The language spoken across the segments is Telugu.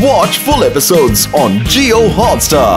Watch full episodes on Jio Hotstar.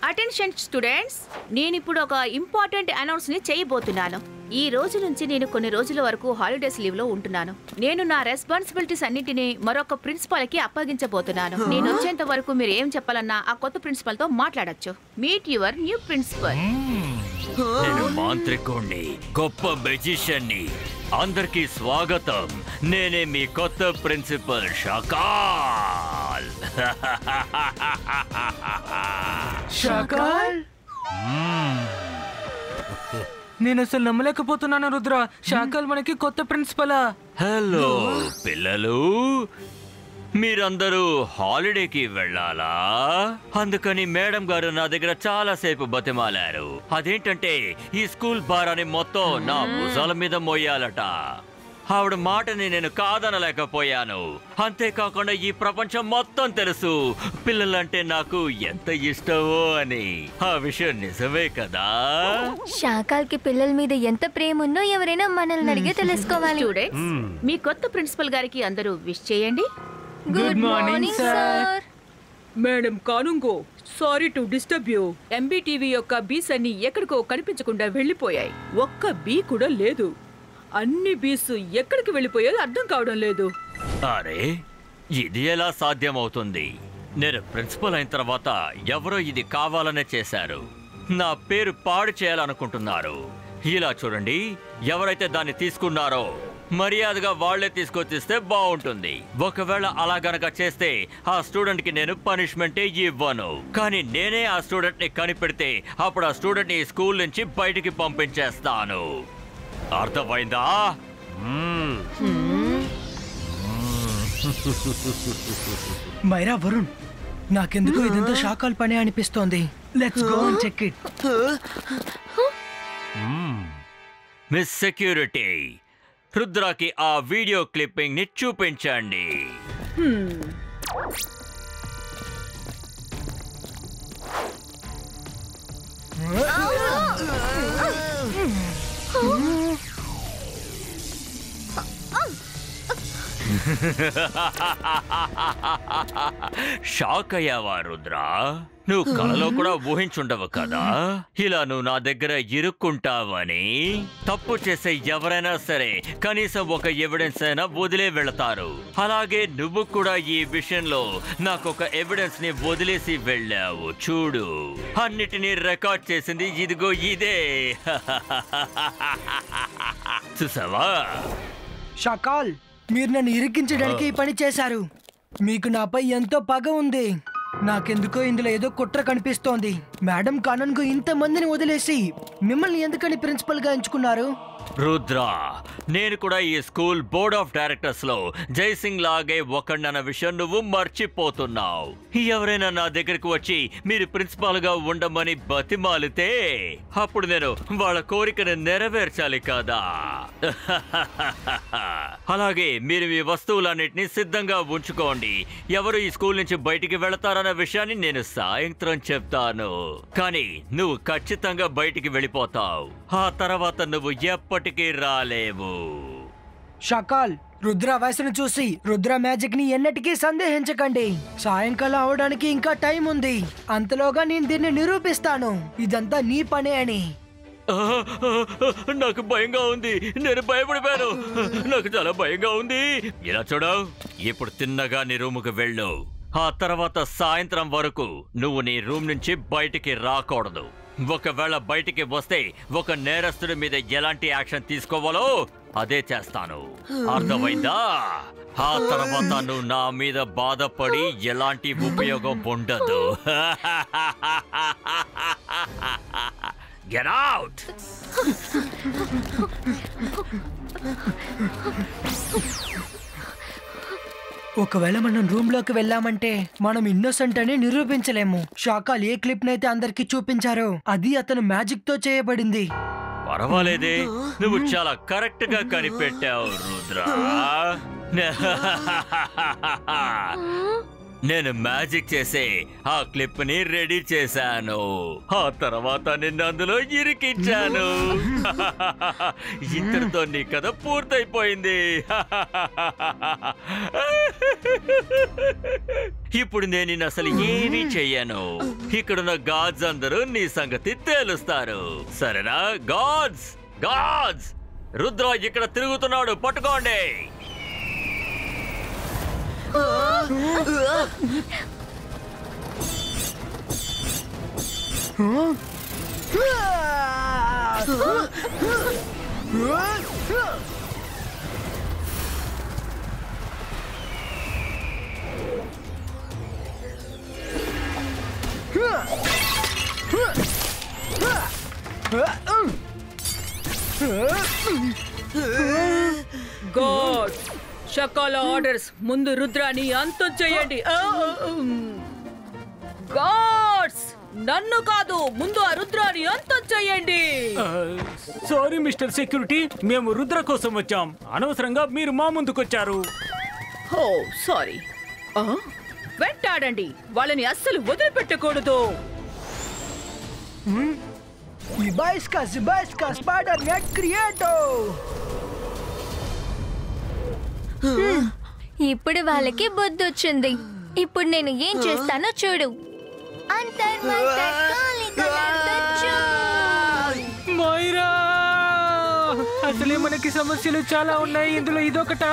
Attention students, నేను ఇప్పుడు ఒక ఇంపార్టెంట్ అనౌన్స్ ని చేయబోతున్నాను. ఈ రోజు నుంచి నేను కొన్ని రోజుల వరకు హాలిడేస్ లీవ్ లో ఉంటున్నాను. నేను నా రెస్పాన్సిబిలిటీస్ అన్నిటిని మరొక ప్రిన్సిపల్ కి అప్పగించబోతున్నాను. నేను వచ్చేంత వరకు మీరు ఏం చెప్పాలన్నా ఆ కొత్త ప్రిన్సిపల్ తో మాట్లాడొచ్చు. Meet your new principal. నేను మాంత్రికుణ్ణి, గొప్ప మెజిషియన్ని. అందరికీ స్వాగతం. నేనే మీ కొత్త ప్రిన్సిపల్ షకాల్. షకాల్? నేను అసలు నమ్మలేకపోతున్నాను రుద్ర. షకాల్ మనకి కొత్త ప్రిన్సిపలా? హలో పిల్లలు, మీరందరూ హాలిడేకి వెళ్ళాలా? అందుకని మేడం గారు నా దగ్గర చాలా సేపు బతిమాలారు. అదేంటంటే ఈ స్కూల్ భారాన్ని మొత్తం నా భుజాల మీద మోయాలట. ఆవిడ మాటని నేను కాదనలేకపోయాను. అంతేకాకుండా ఈ ప్రపంచం మొత్తం తెలుసు పిల్లలంటే నాకు ఎంత ఇష్టమో అని. ఆ విషయం నిజమే కదా? షకాల్ కి పిల్లల మీద ఎంత ప్రేమ ఉందో ఎవరైనా మనల్ని అడిగే తెలుసుకోవాలి. స్టూడెంట్స్, మీ కొత్త ప్రిన్సిపల్ గారికి అందరూ విష్ చేయండి. Good morning sir. Madam Kanoongo, sorry to disturb you. MBTV యొక్క బీస్ అన్ని ఎక్కడికో కనిపించకుండా వెళ్ళిపోయాయి. ఒక్క బీ కూడా లేదు. అన్ని బీస్ ఎక్కడికి వెళ్ళిపోయాయో అర్థం కావడం లేదు. అరే, ఇది ఎలా సాధ్యమవుతుంది? నేను ప్రిన్సిపల్ అయిన తర్వాత ఎవరో ఇది కావాలనే చేశారు. నా పేరు పాడు చేయాలనుకుంటున్నారు. ఇలా చూడండి, ఎవరైతే దాన్ని తీసుకున్నారో మర్యాదగా వాళ్లే తీసుకొచ్చిస్తే బాగుంటుంది. ఒకవేళ అలా గనక చేస్తే ఆ స్టూడెంట్ కి నేను పనిష్మెంటే ఇవ్వను. కానీ నేనే ఆ స్టూడెంట్ ని కనిపెడితే అప్పుడు ఆ స్టూడెంట్ ని స్కూల్ నుంచి బయటికి పంపించేస్తాను. అర్థమైందా? మైరా, వరుణ్, నాకెందుకు ఇదంతా షకాల్ పని అనిపిస్తోంది. Let's go and check it. Miss security, రుద్రాకి ఆ వీడియో క్లిప్పింగ్ ని చూపించండి. షాక్ అయ్యావా రుద్రా? నువ్వు కలలో కూడా ఊహించుండవు కదా ఇలా నువ్వు నా దగ్గర ఇరుక్కుంటావని. తప్పు చేసే ఎవరైనా సరే కనీసం ఒక ఎవిడెన్స్ అయినా వదిలే వెళతారు. అలాగే నువ్వు కూడా ఈ విషయంలో నాకొక ఎవిడెన్స్ ని వదిలేసి వెళ్ళావు. చూడు, అన్నిటినీ రికార్డ్ చేసింది ఇదిగో ఇదే. చూసావా? షకాల్, మీరు నన్ను ఇరికించడానికి ఈ పని చేశారు. మీకు నాపై ఎంతో పగ ఉంది. నాకెందుకో ఇందులో ఏదో కుట్ర కనిపిస్తోంది. మేడం కానన్కు ఇంతమందిని వదిలేసి మిమ్మల్ని ఎందుకని ప్రిన్సిపల్ గా ఎంచుకున్నారు? రుద్రా, నేను కూడా ఈ స్కూల్ బోర్డ్ ఆఫ్ డైరెక్టర్స్ లో జైసింగ్ లాగే ఒకడన్న విషయం నువ్వు మర్చిపోతున్నావు. ఎవరైనా నా దగ్గరకు వచ్చి మీరు ప్రిన్సిపాల్ గా ఉండమని బతిమాలితే అప్పుడు నేను వాళ్ళ కోరికను నెరవేర్చాలి కదా. అలాగే మీరు మీ వస్తువులన్నిటినీ సిద్ధంగా ఉంచుకోండి. ఎవరు ఈ స్కూల్ నుంచి బయటికి వెళతారన్న విషయాన్ని నేను సాయంత్రం చెప్తాను. కానీ నువ్వు ఖచ్చితంగా బయటికి వెళ్ళిపోతావు. ఆ తర్వాత నువ్వు ఎప్పటికీ రాలేవు. షకాల్, రుద్ర వయసును చూసి రుద్ర మ్యాజిక్ ని ఎన్నటికీ సందేహించకండి. సాయంకాలం అవడానికి ఇంకా టైం ఉంది. అంతలోగా నేను దీన్ని నిరూపిస్తాను ఇదంతా నీ పనే అని. నాకు భయంగా ఉంది. నేను భయపడిపోయాను. నాకు చాలా భయంగా ఉంది. ఇలా చూడవు, ఇప్పుడు తిన్నగా నీ రూముకు వెళ్ళు. ఆ తర్వాత సాయంత్రం వరకు నువ్వు నీ రూమ్ నుంచి బయటికి రాకూడదు. ఒకవేళ బయటికి వస్తే ఒక నేరస్తుడి మీద ఎలాంటి యాక్షన్ తీసుకోవాలో అదే చేస్తాను. అర్థమైందా? ఆ తర్వాత నువ్వు నా మీద బాధపడి ఎలాంటి ఉపయోగం ఉండదు. Get out! ఒక ఒకవేళ మనం రూమ్ లోకి వెళ్ళామంటే మనం ఇన్నోసెంట్ అని నిరూపించలేము. షాకాల్ ఏ క్లిప్ నైతే అందరికి చూపించారో అది అతను మ్యాజిక్ తో చేయబడింది. పర్వాలేదే, నువ్వు చాలా కరెక్ట్ గా కనిపెట్టావు రుద్ర. నేను మ్యాజిక్ చేసే ఆ క్లిప్ ని రెడీ చేశాను. ఆ తర్వాత నిన్ను అందులో ఇరికించాను. ఇంతటితో నీ కథ పూర్తయిపోయింది. ఇప్పుడు నేను నిన్ను అసలు ఏమీ చెయ్యను. ఇక్కడున్న గాడ్స్ అందరూ నీ సంగతి తేలుస్తారు. సరేనా? గాడ్స్, గాడ్స్, రుద్ర ఇక్కడ తిరుగుతున్నాడు, పట్టుకోండి. గాడ్, షకాల ఆర్డర్స్, ముందు రుద్రాని అంతం చేయండి. గాడ్స్, నన్ను కాదు, ముందు ఆ రుద్రాని అంతం చేయండి. సారీ మిస్టర్ సెక్యూరిటీ, మేము రుద్ర కోసం వచ్చాం. అనవసరంగా మీరు మా ముందుకొచ్చారు. ఓ సారీ. వెంటాడండి, వాళ్ళని అస్సలు వదిలిపెట్టకూడదు. Zibaiska Spider Net Creator. ఇప్పుడు వాళ్ళకి బుద్ధి వచ్చింది. ఇప్పుడు నేను ఏం చేస్తానో చూడు. మైరా, అసలే మనకి సమస్యలు చాలా ఉన్నాయి, ఇందులో ఇదొకటా?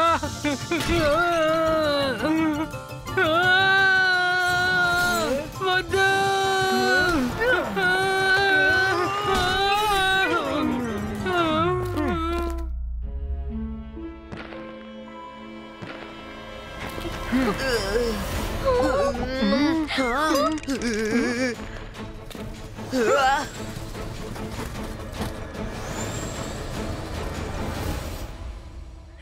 వద్దు.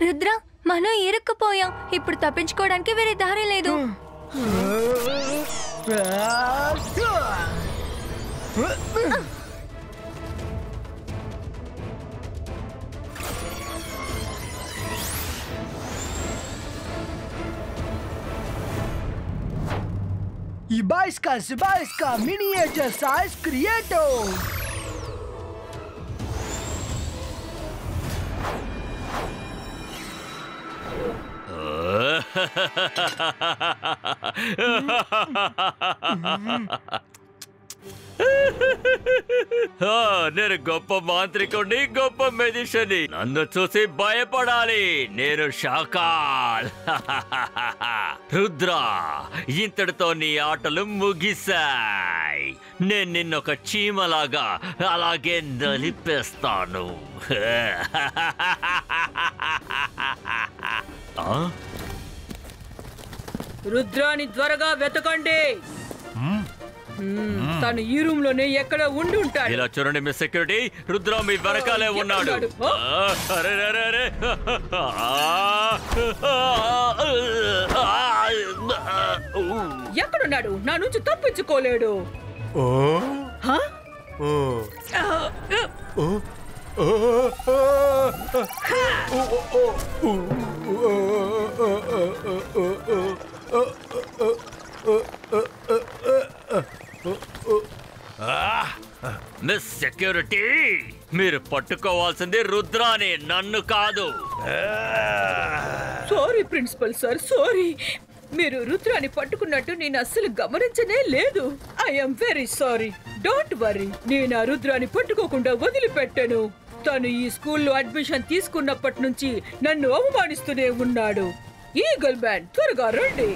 రుద్ర, మనం ఇరుక్కుపోయాం. ఇప్పుడు తప్పించుకోవడానికి వేరే దారి లేదు. Zibaiska Miniature Size Creator. నేను గొప్ప మాంత్రికుడిని, గొప్ప మెజిషియన్ని. నన్ను చూసి భయపడాలి. నేను షాకాల్. రుద్ర, ఇంతటితో నీ ఆటలు ముగిశాయి. నేను నిన్నొక చీమలాగా అలాగే నలిపేస్తాను. రుద్రాని త్వరగా వెతకండి. తను ఈ రూమ్ లోనే ఎక్కడ ఉండి ఉంటాడు. ఇలా చూడండి మిస్ సెక్యూరిటీ, రుద్ర మీ వెనకాలే ఉన్నాడు. అరే అరే అరే, ఎక్కడున్నాడు? నా నుంచి తప్పించుకోలేడు. మిస్ సెక్యూరిటీ, మీరు పట్టుకోవాల్సింది రుద్రాని, నన్ను కాదు. Sorry principal sir, sorry. మీరు రుద్రాని పట్టుకున్నట్టు నేను అస్సలు గమనించనే లేదు. I'm very sorry. Don't worry, నేను ఆ రుద్రాని పట్టుకోకుండా వదిలిపెట్టాను. తను ఈ స్కూల్లో అడ్మిషన్ తీసుకున్నప్పటి నుంచి నన్ను అవమానిస్తూనే ఉన్నాడు. ఈగల్ మ్యాన్, త్వరగా రండి.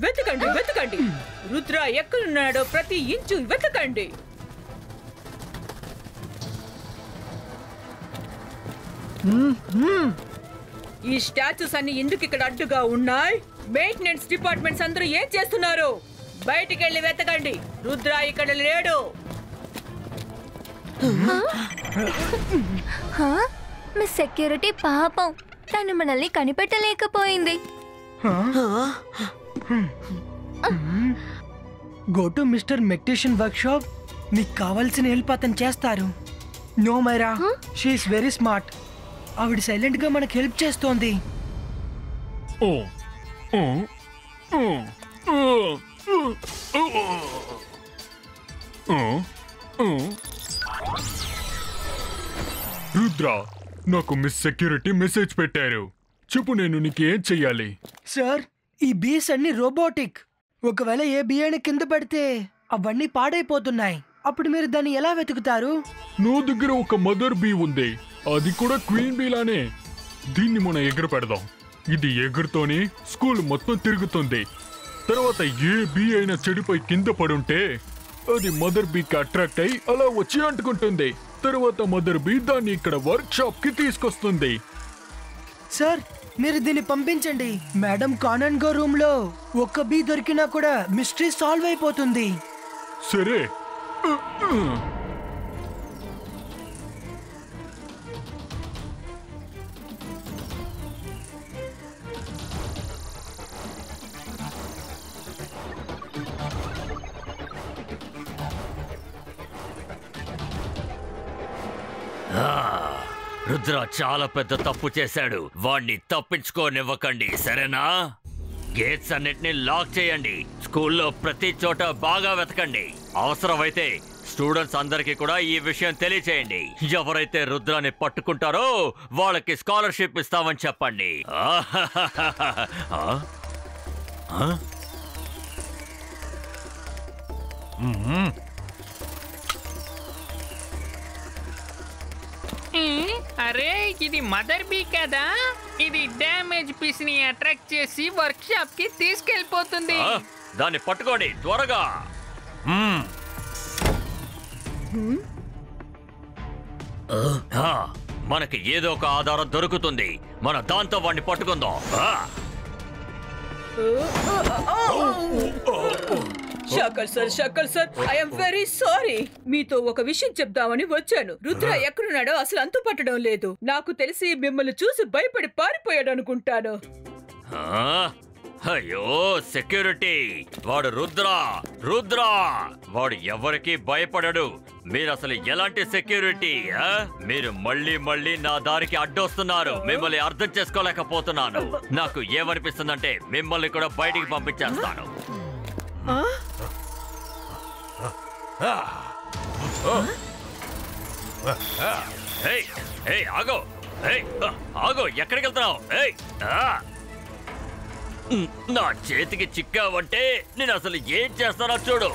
వెతకండి, వెతకండి. రుద్ర ఎక్కడున్నాడో ప్రతి ఇంచు వెతకండి. ఈ స్టాచ్యూస్ అన్ని ఎందుకు ఇక్కడ అడ్డుగా ఉన్నాయి? మెయింటెనెన్స్ డిపార్ట్మెంట్స్ అందరూ ఏం చేస్తున్నారు? బయటికెళ్ళి వెతకండి. రుద్ర ఇక్కడ లేడు. మీ సెక్యూరిటీ పాపం, తను మనల్ని కనిపెట్టలేకపోయింది. గో టు మిస్టర్ మెక్టిషన్ వర్క్ షాప్. మీకు కావాల్సిన హెల్ప్ అతను చేస్తారు. No Maira, she's very smart. ఆవిడ సైలెంట్ గా మనకు హెల్ప్ చేస్తోంది. రుద్ర, నాకు మిస్ సెక్యూరిటీ మెసేజ్ పెట్టారు. చెప్పు, నేను నీకేం చెయ్యాలి? సార్, ఈ బీస్ అన్ని రోబోటిక్. ఒకవేళ ఏ బియ్యాన్ని కింద పడితే అవన్నీ పాడైపోతున్నాయి. అప్పుడు మీరు దాన్ని ఎలా వెతుకుతారు? నా దగ్గర ఒక మదర్ బీ ఉంది, అది కూడా క్వీన్ బీ లానే. దీన్ని మనం ఎగురు పెడదాం. ఇది ఎగురుతోనే స్కూల్ మొత్తం తిరుగుతుంది. తర్వాత ఏ బీ అయినా చెడిపోయి కింద పడుంటే అది మదర్ బీకి అట్రాక్ట్ అయి అలా వచ్చి అంటుకుంటుంది. తర్వాత మదర్ బీ దాన్ని ఇక్కడ వర్క్ షాప్ కి తీసుకొస్తుంది. సార్, మీరు దీన్ని పంపించండి. మేడం కానన్ గో రూమ్ లో ఒక్క బీ దొరికినా కూడా మిస్టరీ సాల్వ్ అయిపోతుంది. సరే. రుద్ర చాలా పెద్ద తప్పు చేశాడు. వాణ్ణి తప్పించుకోనివ్వకండి, సరేనా? గేట్స్ అన్నిటిని లాక్ చేయండి. స్కూల్లో ప్రతి చోట బాగా వెతకండి. అవసరమైతే స్టూడెంట్స్ అందరికీ కూడా ఈ విషయం తెలియచేయండి. ఎవరైతే రుద్రాన్ని పట్టుకుంటారో వాళ్ళకి స్కాలర్షిప్ ఇస్తామని చెప్పండి. అరే, ఇది మదర్ బీ కదా? ఇది డ్యామేజ్ పీస్ ని అట్రాక్ట్ చేసి వర్క్ షాప్ కి తీసుకెళ్ళిపోతుంది. దాన్ని పట్టుకోండి త్వరగా. మనకి ఏదో ఒక ఆధారం దొరుకుతుంది. మన దాంతో వాడిని పట్టుకుందాం. షకల్ సార్, ఐఎమ్ వెరీ సారీ. మీతో ఒక విషయం చెప్దామని వచ్చాను. రుద్ర ఎక్కడున్నాడో అసలు అంతు పట్టడం లేదు. నాకు తెలిసి మిమ్మల్ని చూసి భయపడి పారిపోయాడు అనుకుంటాను. అయ్యో సెక్యూరిటీ, వాడు రుద్ర వాడు ఎవరికి భయపడడు. మీరు అసలు ఎలాంటి సెక్యూరిటీ? మీరు మళ్ళీ నా దారికి అడ్డొస్తున్నారు. మిమ్మల్ని అర్థం చేసుకోలేకపోతున్నాను. నాకు ఏమనిపిస్తుందంటే మిమ్మల్ని కూడా బయటికి పంపించేస్తాను. ఆగో, ఎక్కడికి వెళ్తున్నావు? నా చేతికి చిక్కావంటే నేను అసలు ఏం చేస్తానో చూడు.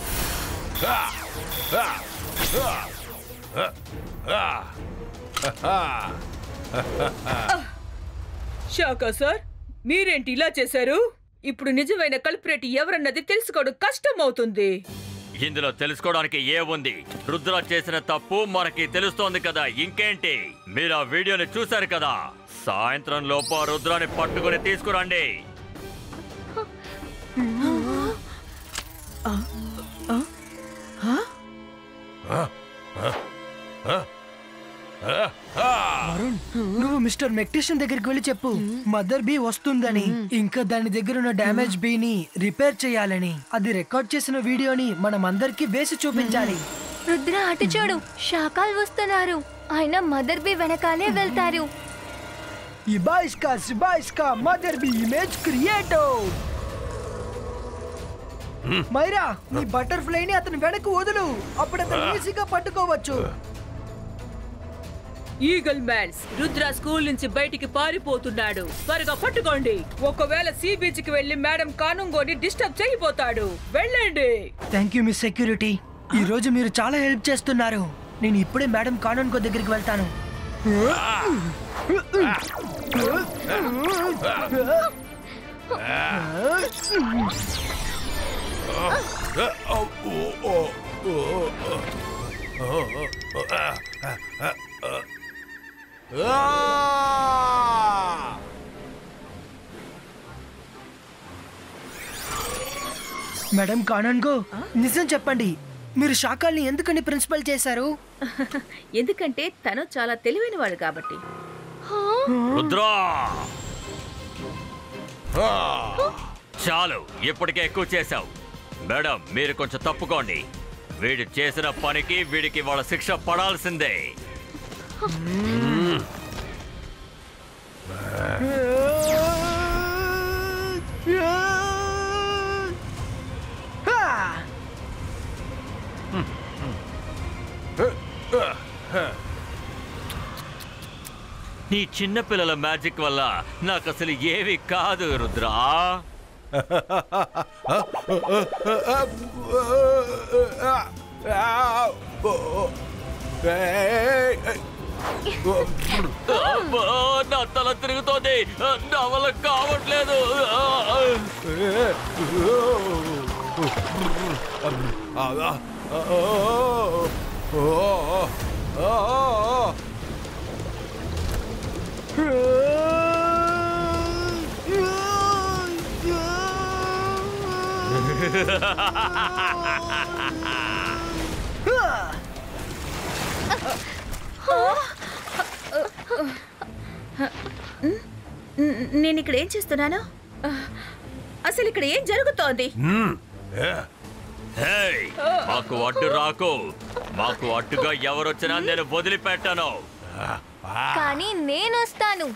షాకా సార్, మీరేంటి ఇలా చేశారు? ఇప్పుడు నిజమైన కల్ప్రేట్ ఎవరన్నది తెలుసుకోవడం కష్టం అవుతుంది. ఇందులో తెలుసుకోవడానికి ఏముంది? రుద్ర చేసిన తప్పు మనకి తెలుస్తోంది కదా, ఇంకేంటి? మీరు ఆ వీడియోని చూశారు కదా. సాయంత్రం లోపు రుద్రాన్ని పట్టుకుని తీసుకురండి. వరుణ్, నువ్వు మిస్టర్ మెక్టిషన్ దగ్గరికి వెళ్ళి చెప్పు మదర్ బీ వస్తుందని, ఇంకా దాని దగ్గర ఉన్న డ్యామేజ్ బీని రిపేర్ చేయాలని. అది రికార్డ్ చేసిన వీడియోని మనం అందరికి వేసి చూపించాలి. రుద్ర, అటు చూడు, షాకాల్ వస్తున్నారు. ఆయన మదర్ బీ వెనకాలే వెళ్తారు. ఇబాయిస్కా మదర్ బీ ఇమేజ్ క్రియేటో. మైరా, నీ బటర్ఫ్లైని అతని వెనక వదులు. అప్పుడు అతను ఈజీగా పట్టుకోవచ్చు. ఈగల్ మ్యాన్స్, రుద్ర స్కూల్ నుంచి బయటికి పారిపోతున్నాడు. త్వరగా పట్టుకోండి. ఒకవేళ సీ బీచ్ కి వెళ్లి మేడం కానుంగోని డిస్టర్బ్ చేయబోతాడు. వెళ్ళండి. Thank you miss security. ఈ రోజు మీరు చాలా హెల్ప్ చేస్తున్నారు. నేను ఇప్పుడే మేడం కానుంగో దగ్గరికి వెళ్తాను. మేడం కానన్గో, నిజం చెప్పండి, మీరు షాకాల్ని ఎందుకని ప్రిన్సిపల్ చేశారు? ఎందుకంటే తను చాలా తెలివైన వాడు కాబట్టి. రుద్రా, చాలు, ఇప్పటికే ఎక్కువ చేశావు. మేడం, మీరు కొంచెం తప్పుకోండి. వీడు చేసిన పనికి వీడికి వాళ్ళ శిక్ష పడాల్సిందే. నీ చిన్నపిల్లల మ్యాజిక్ వల్ల నాకు అసలు ఏవి కాదు రుద్రా. నా తల తిరుగుతోంది, నా వల్ల కావట్లేదు. నేను ఇక్కడ ఏం చేస్తున్నాను? అసలు ఇక్కడ ఏం జరుగుతోంది? మాకు అడ్డు రాకు. మాకు అడ్డుగా ఎవరొచ్చినా నేను వదిలిపెట్టాను. కానీ నేను వస్తాను.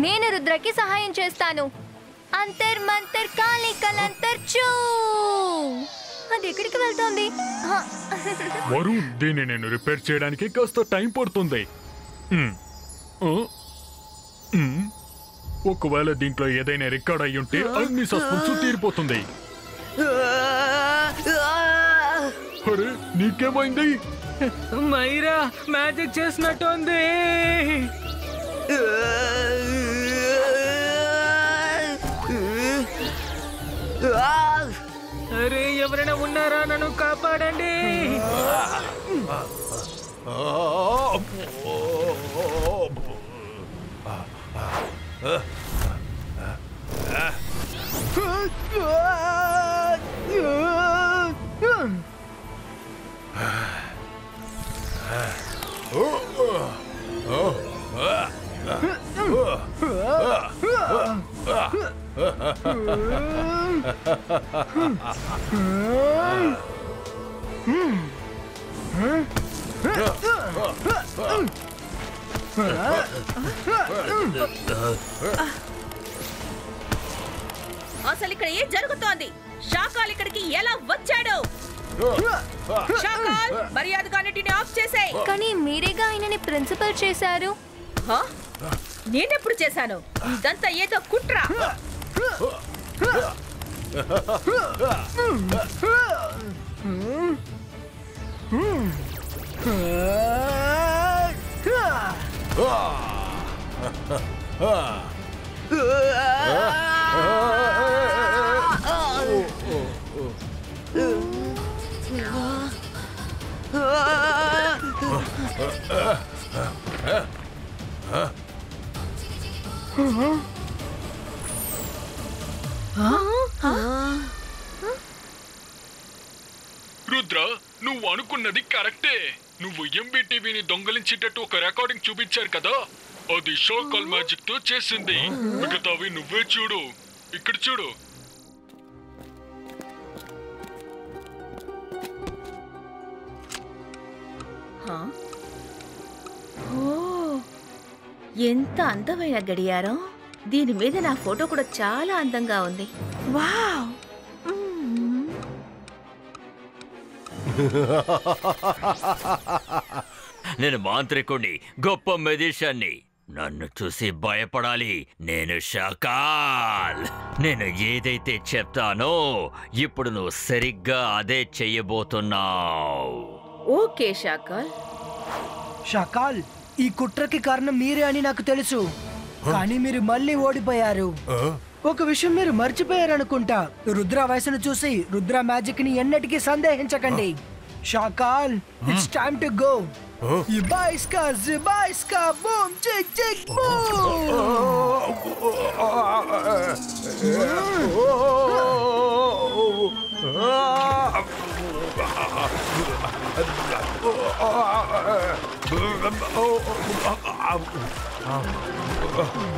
నేను రుద్రకి సహాయం చేస్తాను. అంతర్ మంతర్ కాళీ కలంతర్ చూ. అది ఎక్కడికి వెళ్తోంది? వరుణ్, దీన్ని నేను రిపేర్ చేయడానికి కాస్త టైం పడుతుంది. ఒకవేళ దీంట్లో ఏదైనా రికార్డ్ అయ్యి ఉంటే అన్ని సస్పెన్స్ తీరిపోతుంది. అరే, నీకేమైంది? మైరా మ్యాజిక్ చేసినట్టుంది. అరే, ఎవరైనా ఉన్నారా? నన్ను కాపాడండి. అసలు ఇక్కడ ఏం జరుగుతోంది? షాకాల్ ఇక్కడికి ఎలా వచ్చాడు? షాకాల్, మర్యాదగా అన్నిటిని ఆఫ్ చేసేయ్. కానీ మీరేగా ఆయనని ప్రిన్సిపల్ చేశారు. నేనెప్పుడు చేశాను? ఇదంతా ఏదో కుట్ర. రుద్ర, నువ్వు అనుకున్నది కరెక్టే. నువ్వు ఎంబీటీవీని దొంగలించేటట్టు ఒక రికార్డింగ్ చూపించారు కదా, అది షాకాల్ మ్యాజిక్ తో చేసింది. మిగతావి నువ్వే చూడు. ఇక్కడ చూడు. ఎంత అందమైన గడియారం. దీని మీద నా ఫోటో కూడా చాలా అందంగా ఉంది. వావ్! నేను మాంత్రికుణ్ణి, గొప్ప మెజిషియన్ని. నన్ను చూసి భయపడాలి. నేను షాకాల్. నేను ఏదైతే చెప్తానో ఇప్పుడు నువ్వు సరిగ్గా అదే చెయ్యబోతున్నావు. ఓకే షాకాల్. షాకాల్, ఈ కుట్రకి కారణం మీరే అని నాకు తెలుసు, కానీ మీరు మళ్ళీ ఓడిపోయారు. ఒక విషయం మీరు మర్చిపోయారనుకుంటా. రుద్ర వయసును చూసి రుద్ర మ్యాజిక్ ని ఎన్నటికీ సందేహించకండి. Shakaal, it's time to go. ఇబాయిస్కా జిబాయిస్కా boom chick chick boom.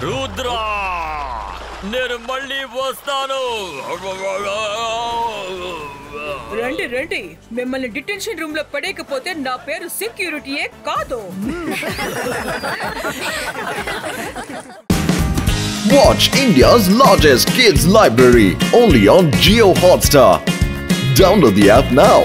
Rudra, నేను మళ్ళీ వస్తాను. రండి రండి, మిమ్మల్ని డిటెన్షన్ రూమ్ లో పడేయకపోతే నా పేరు సెక్యూరిటీయే కాదు. Watch India's largest kids library only on Jio Hotstar. Download the app now.